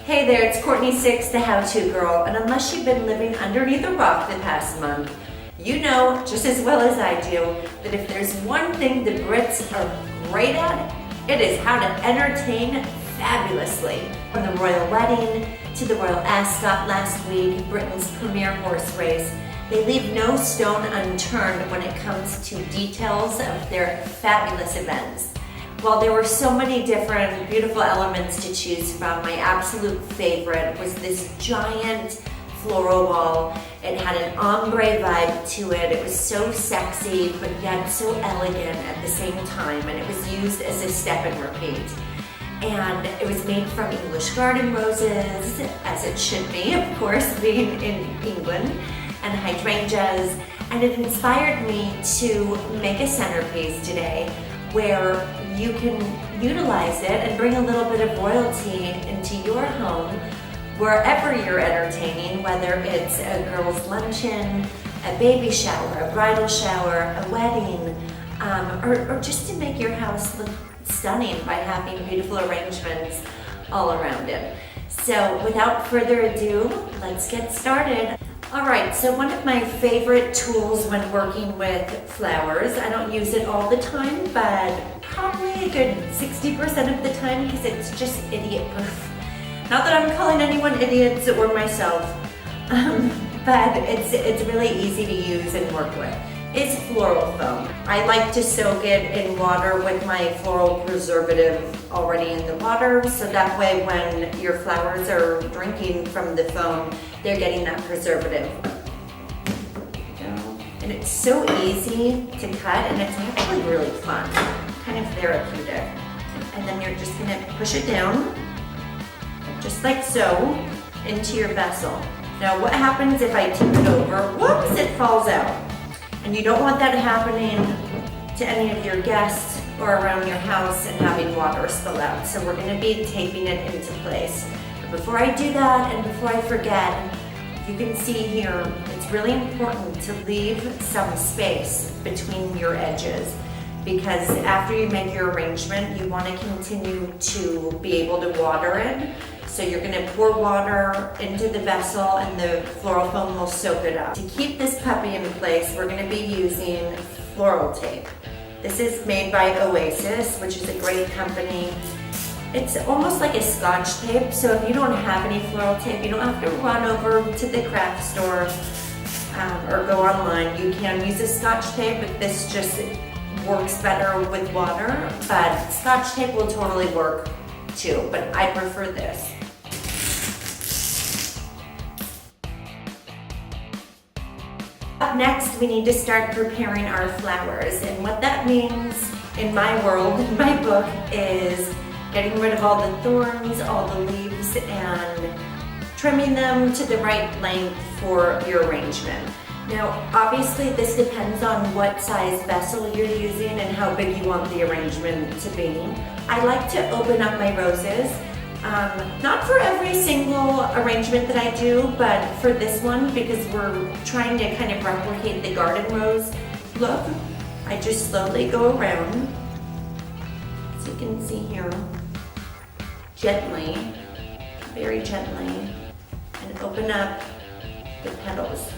Hey there, it's Courtney Six, the How-To Girl, and unless you've been living underneath a rock the past month, you know just as well as I do that if there's one thing the Brits are great at, it is how to entertain fabulously. From the royal wedding to the royal Ascot last week, Britain's premier horse race, they leave no stone unturned when it comes to details of their fabulous events. While there were so many different beautiful elements to choose from, my absolute favorite was this giant floral wall. It had an ombre vibe to it. It was so sexy, but yet so elegant at the same time, and it was used as a step and repeat. And it was made from English garden roses, as it should be, of course, being in England, and hydrangeas. And it inspired me to make a centerpiece today where you can utilize it and bring a little bit of royalty into your home wherever you're entertaining, whether it's a girl's luncheon, a baby shower, a bridal shower, a wedding, or just to make your house look stunning by having beautiful arrangements all around it. So without further ado, let's get started. All right, so one of my favorite tools when working with flowers, I don't use it all the time, but probably a good 60% of the time because it's just idiot proof. Not that I'm calling anyone idiots or myself, but it's really easy to use and work with. It's floral foam. I like to soak it in water with my floral preservative already in the water, so that way when your flowers are drinking from the foam, they're getting that preservative. And it's so easy to cut, and it's actually really fun, kind of therapeutic. And then you're just gonna push it down, just like so, into your vessel. Now what happens if I tip it over? Whoops, it falls out. And you don't want that happening to any of your guests or around your house and having water spill out. So we're gonna be taping it into place. But before I do that and before I forget, you can see here, it's really important to leave some space between your edges because after you make your arrangement, you wanna continue to be able to water it. So you're gonna pour water into the vessel and the floral foam will soak it up. To keep this puppy in place, we're gonna be using floral tape. This is made by Oasis, which is a great company. It's almost like a Scotch tape, so if you don't have any floral tape, you don't have to run over to the craft store or go online. You can use a Scotch tape, but this just works better with water, but Scotch tape will totally work too, but I prefer this. Up next, we need to start preparing our flowers, and what that means in my world, in my book, is getting rid of all the thorns, all the leaves, and trimming them to the right length for your arrangement. Now, obviously, this depends on what size vessel you're using and how big you want the arrangement to be. I like to open up my roses. Not for every single arrangement that I do, but for this one, because we're trying to kind of replicate the garden rose look, I just slowly go around, so you can see here, gently, very gently, and open up the petals.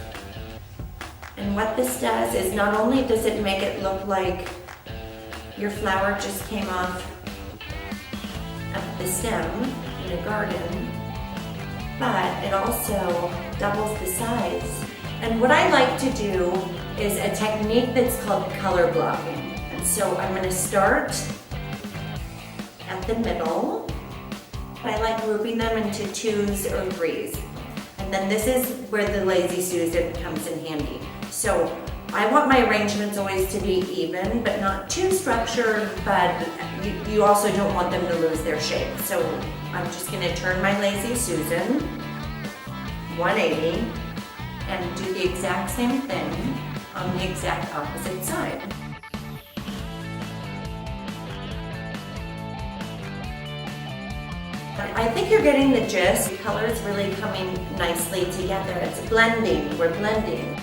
And what this does is not only does it make it look like your flower just came off of the stem in a garden, but it also doubles the size. And what I like to do is a technique that's called color blocking. And so I'm gonna start at the middle. I like grouping them into 2s or 3s. And then this is where the Lazy Susan comes in handy. So I want my arrangements always to be even, but not too structured, but you also don't want them to lose their shape. So I'm just gonna turn my Lazy Susan 180 and do the exact same thing on the exact opposite side. I think you're getting the gist. The color is really coming nicely together. It's blending, we're blending.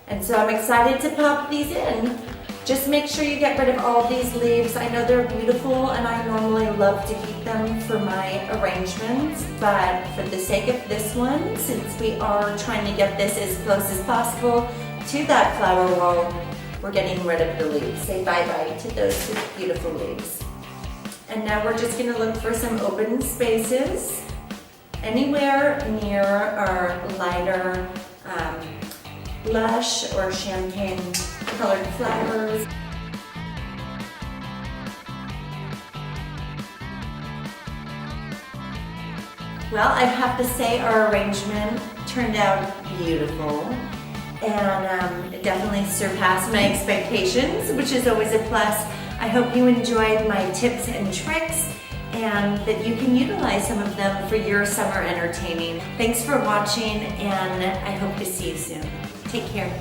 And so I'm excited to pop these in. Just make sure you get rid of all these leaves. I know they're beautiful and I normally love to keep them for my arrangements, but for the sake of this one, since we are trying to get this as close as possible to that flower wall, we're getting rid of the leaves. Say bye-bye to those beautiful leaves. And now we're just gonna look for some open spaces anywhere near our lighter blush or champagne colored flowers. Well, I have to say our arrangement turned out beautiful and it definitely surpassed my expectations, which is always a plus. I hope you enjoyed my tips and tricks and that you can utilize some of them for your summer entertaining. Thanks for watching and I hope to see you soon. Take care.